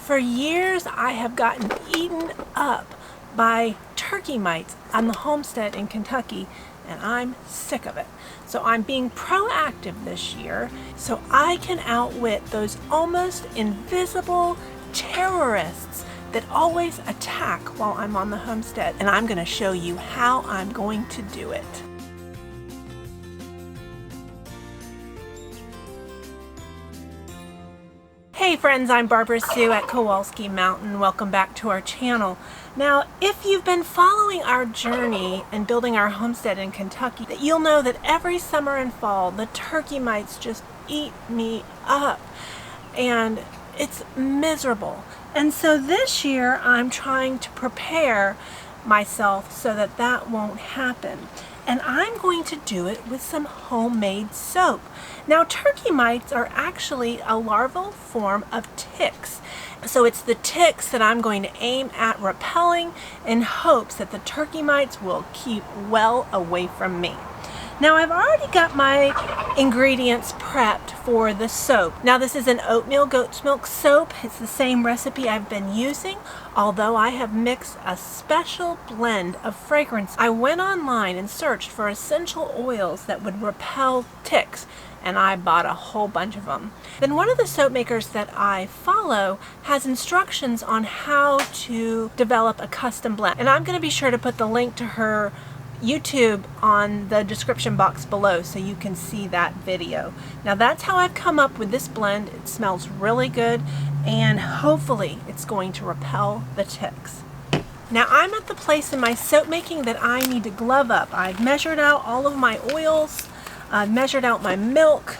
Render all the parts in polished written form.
For years, I have gotten eaten up by turkey mites on the homestead in Kentucky, and I'm sick of it. So I'm being proactive this year so I can outwit those almost invisible terrorists that always attack while I'm on the homestead. And I'm going to show you how I'm going to do it. Hey friends, I'm Barbara Sue at Kowalski Mountain. Welcome back to our channel. Now, if you've been following our journey and building our homestead in Kentucky, that you'll know that every summer and fall, the turkey mites just eat me up. And it's miserable. And so this year, I'm trying to prepare myself so that that won't happen. And I'm going to do it with some homemade soap. Now, turkey mites are actually a larval form of ticks. So it's the ticks that I'm going to aim at repelling in hopes that the turkey mites will keep well away from me. Now, I've already got my ingredients prepped for the soap. Now, this is an oatmeal goat's milk soap. It's the same recipe I've been using, although I have mixed a special blend of fragrance. I went online and searched for essential oils that would repel ticks, and I bought a whole bunch of them. Then one of the soap makers that I follow has instructions on how to develop a custom blend, and I'm going to be sure to put the link to her YouTube on the description box below so you can see that video. Now, that's how I've come up with this blend. It smells really good, and hopefully it's going to repel the ticks. Now, I'm at the place in my soap making that I need to glove up. I've measured out all of my oils. I've measured out my milk.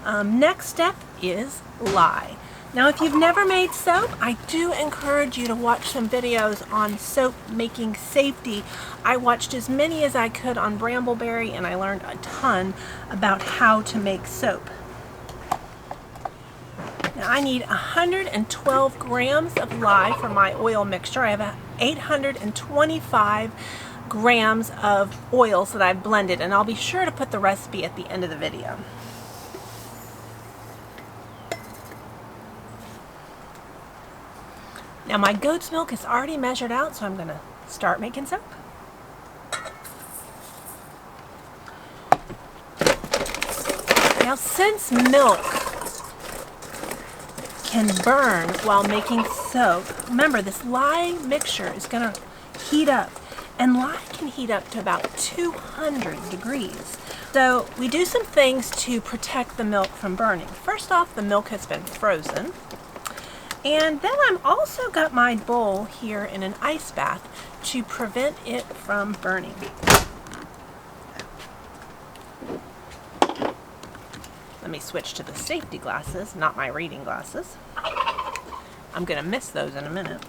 Next step is lye. Now, if you've never made soap, I do encourage you to watch some videos on soap making safety. I watched as many as I could on Brambleberry, and I learned a ton about how to make soap. Now, I need 112 grams of lye for my oil mixture. I have 825 grams of oils that I've blended, and I'll be sure to put the recipe at the end of the video. Now, my goat's milk is already measured out, so I'm going to start making soap. Now, since milk can burn while making soap, remember this lye mixture is going to heat up, and lye can heat up to about 200 degrees. So we do some things to protect the milk from burning. First off, the milk has been frozen. And then I've also got my bowl here in an ice bath to prevent it from burning. Let me switch to the safety glasses, not my reading glasses. I'm going to miss those in a minute.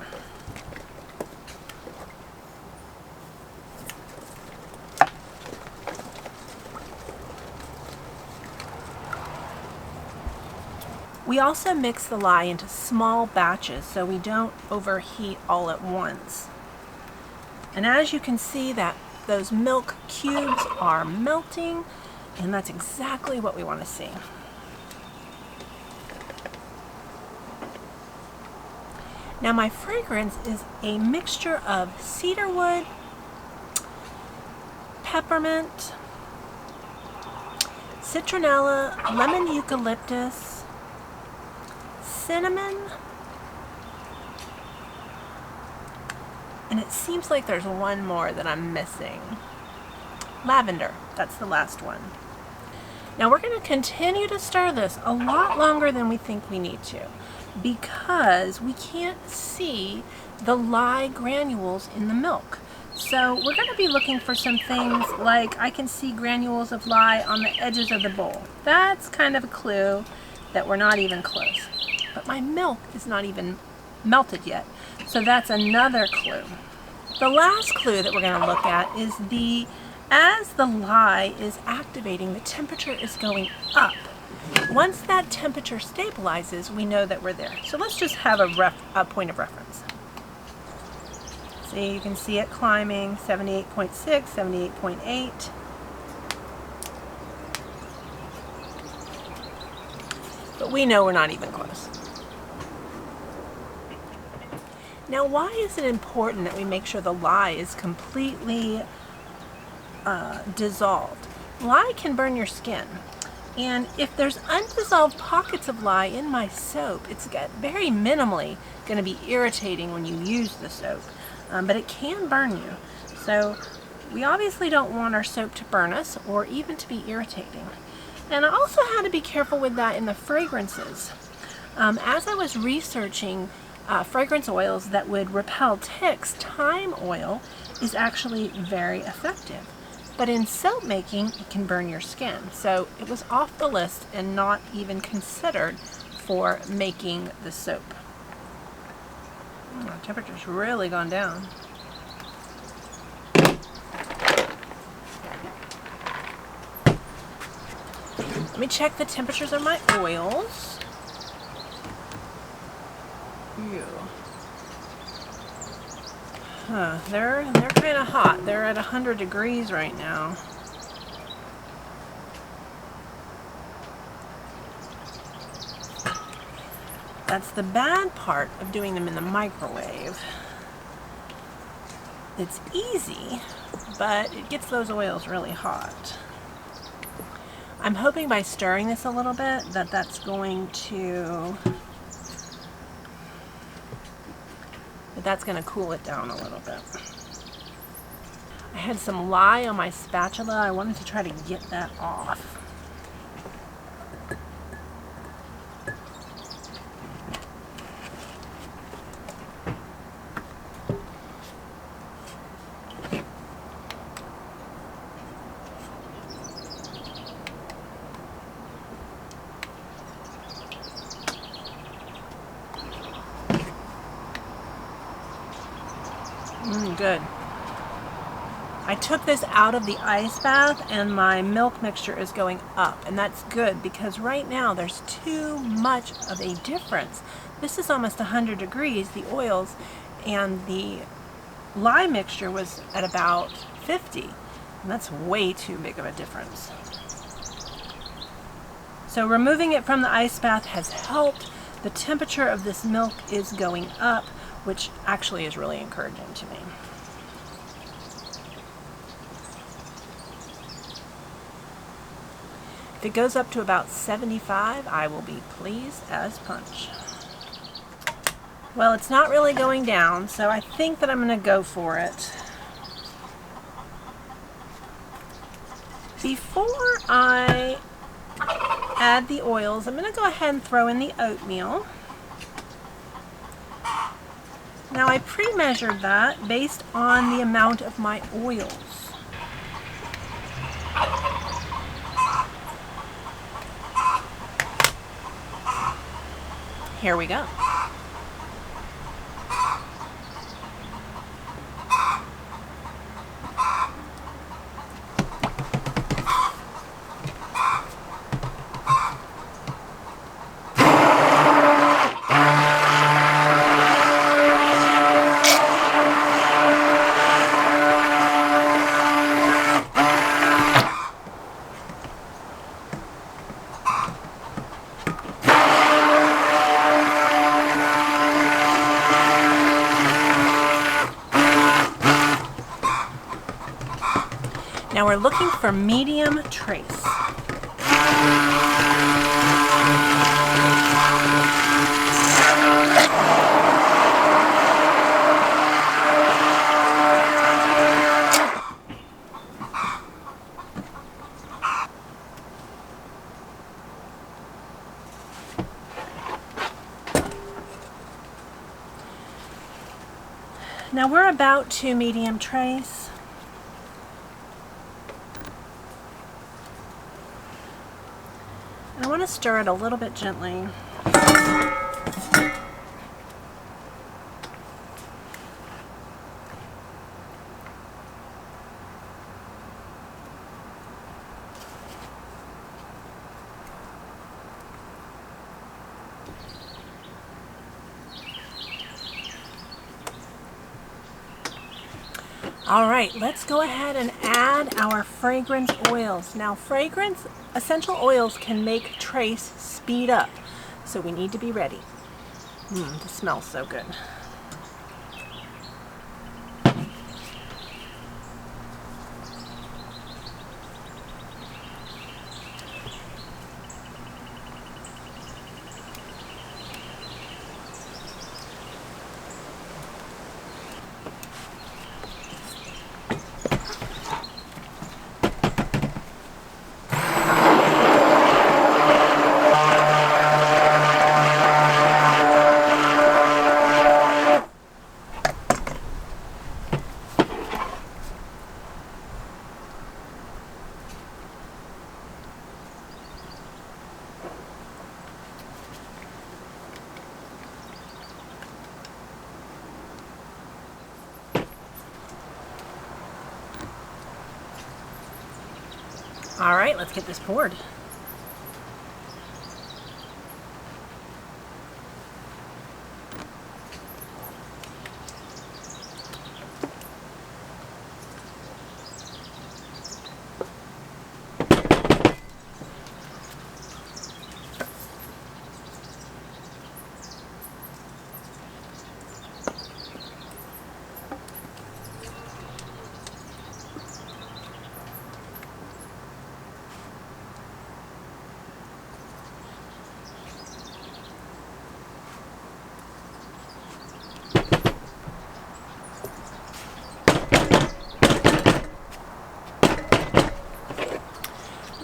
We also mix the lye into small batches so we don't overheat all at once. And as you can see, that those milk cubes are melting, and that's exactly what we want to see. Now, my fragrance is a mixture of cedarwood, peppermint, citronella, lemon eucalyptus, cinnamon, and it seems like there's one more that I'm missing. Lavender, that's the last one. Now, we're going to continue to stir this a lot longer than we think we need to, because we can't see the lye granules in the milk. So we're going to be looking for some things like, I can see granules of lye on the edges of the bowl. That's kind of a clue that we're not even close. But my milk is not even melted yet, so that's another clue. The last clue that we're going to look at is as the lye is activating, the temperature is going up. Once that temperature stabilizes, we know that we're there. So let's just have a point of reference. See, you can see it climbing, 78.6, 78.8. But we know we're not even close. Now, why is it important that we make sure the lye is completely dissolved? Lye can burn your skin. And if there's undissolved pockets of lye in my soap, it's very minimally going to be irritating when you use the soap, but it can burn you. So we obviously don't want our soap to burn us or even to be irritating. And I also had to be careful with that in the fragrances. As I was researching fragrance oils that would repel ticks, thyme oil is actually very effective. But in soap making, it can burn your skin. So it was off the list and not even considered for making the soap. The temperature's really gone down. Let me check the temperatures of my oils. Ew. They're kind of hot. They're at 100 degrees right now. That's the bad part of doing them in the microwave. It's easy, but it gets those oils really hot. I'm hoping by stirring this a little bit that's going to cool it down a little bit. I had some lye on my spatula. I wanted to try to get that off. Good. I took this out of the ice bath and my milk mixture is going up, and that's good because right now there's too much of a difference. This is almost 100 degrees, the oils, and the lye mixture was at about 50, and that's way too big of a difference. So removing it from the ice bath has helped. The temperature of this milk is going up, which actually is really encouraging to me. If it goes up to about 75, I will be pleased as punch. Well, it's not really going down, so I think that I'm going to go for it. Before I add the oils, I'm going to go ahead and throw in the oatmeal. Now I pre-measured that based on the amount of my oils. Here we go. Now we're looking for medium trace. Now we're about to medium trace. I want to stir it a little bit gently. All right, let's go ahead and add our fragrance oils. Now, essential oils can make trace speed up, so we need to be ready. This smells so good. All right, let's get this poured.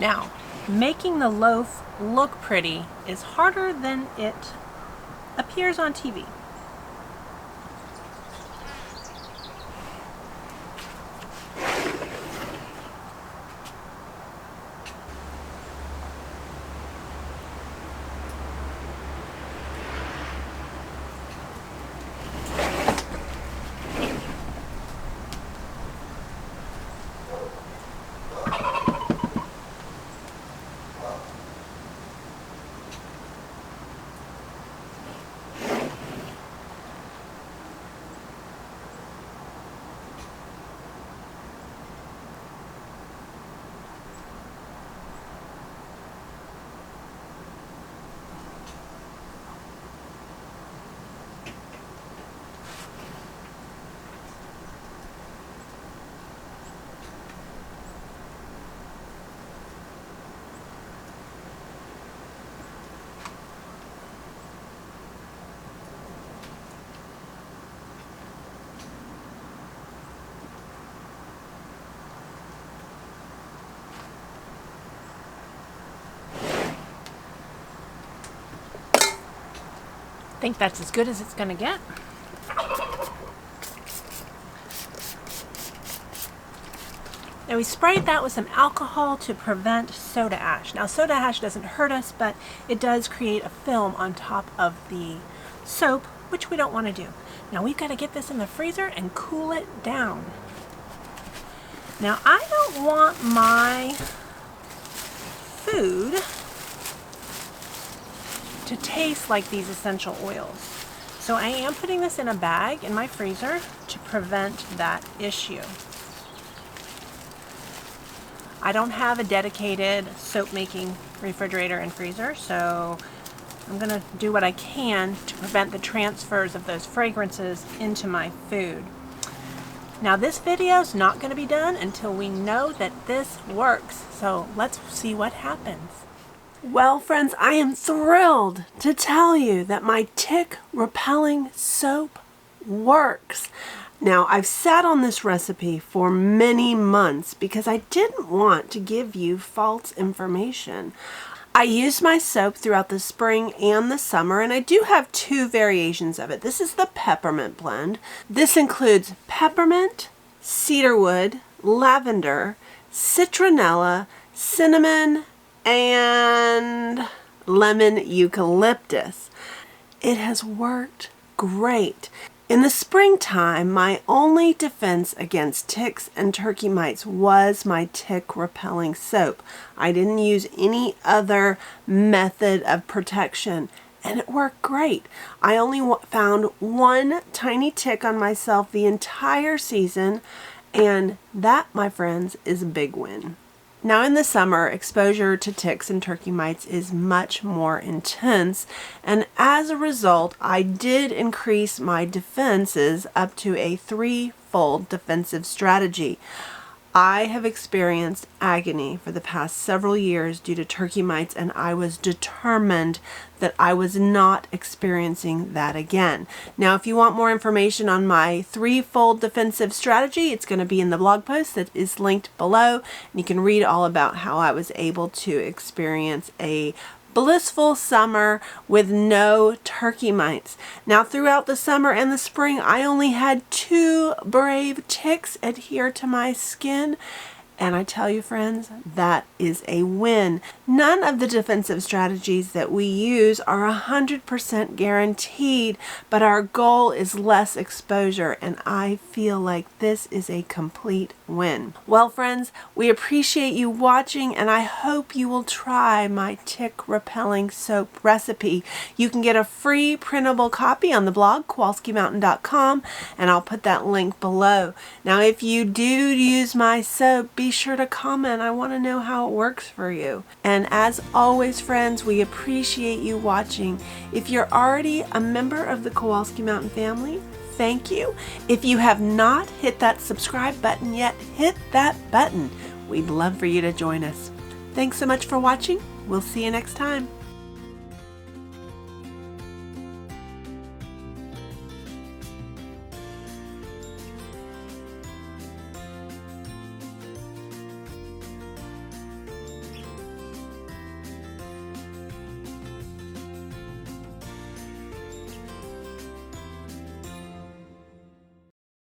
Now, making the loaf look pretty is harder than it appears on TV. I think that's as good as it's going to get. Now we sprayed that with some alcohol to prevent soda ash. Now soda ash doesn't hurt us, but it does create a film on top of the soap, which we don't want to do. Now we've got to get this in the freezer and cool it down. Now I don't want my food to taste like these essential oils. So I am putting this in a bag in my freezer to prevent that issue. I don't have a dedicated soap making refrigerator and freezer, so I'm gonna do what I can to prevent the transfers of those fragrances into my food. Now this video is not going to be done until we know that this works, so let's see what happens. Well friends, I am thrilled to tell you that my tick-repelling soap works. Now I've sat on this recipe for many months because I didn't want to give you false information. I used my soap throughout the spring and the summer, and I do have two variations of it. This is the peppermint blend. This includes peppermint, cedarwood, lavender, citronella, cinnamon, and lemon eucalyptus. It has worked great. In the springtime, my only defense against ticks and turkey mites was my tick-repelling soap. I didn't use any other method of protection, and it worked great. I only found one tiny tick on myself the entire season, and that, my friends, is a big win. Now in the summer, exposure to ticks and turkey mites is much more intense, and as a result, I did increase my defenses up to a threefold defensive strategy. I have experienced agony for the past several years due to turkey mites, and I was determined that I was not experiencing that again. Now, if you want more information on my threefold defensive strategy, it's going to be in the blog post that is linked below, and you can read all about how I was able to experience a blissful summer with no turkey mites. Now throughout the summer and the spring, I only had 2 brave ticks adhere to my skin, And I tell you, friends, that is a win. None of the defensive strategies that we use are 100% guaranteed, but our goal is less exposure, and I feel like this is a complete win. Well, friends, we appreciate you watching, and I hope you will try my tick-repelling soap recipe. You can get a free printable copy on the blog, KowalskiMountain.com, and I'll put that link below. Now, if you do use my soap, be sure to comment. I want to know how it works for you. And as always, friends, we appreciate you watching. If you're already a member of the Kowalski Mountain family, thank you. If you have not hit that subscribe button yet, hit that button. We'd love for you to join us. Thanks so much for watching. We'll see you next time.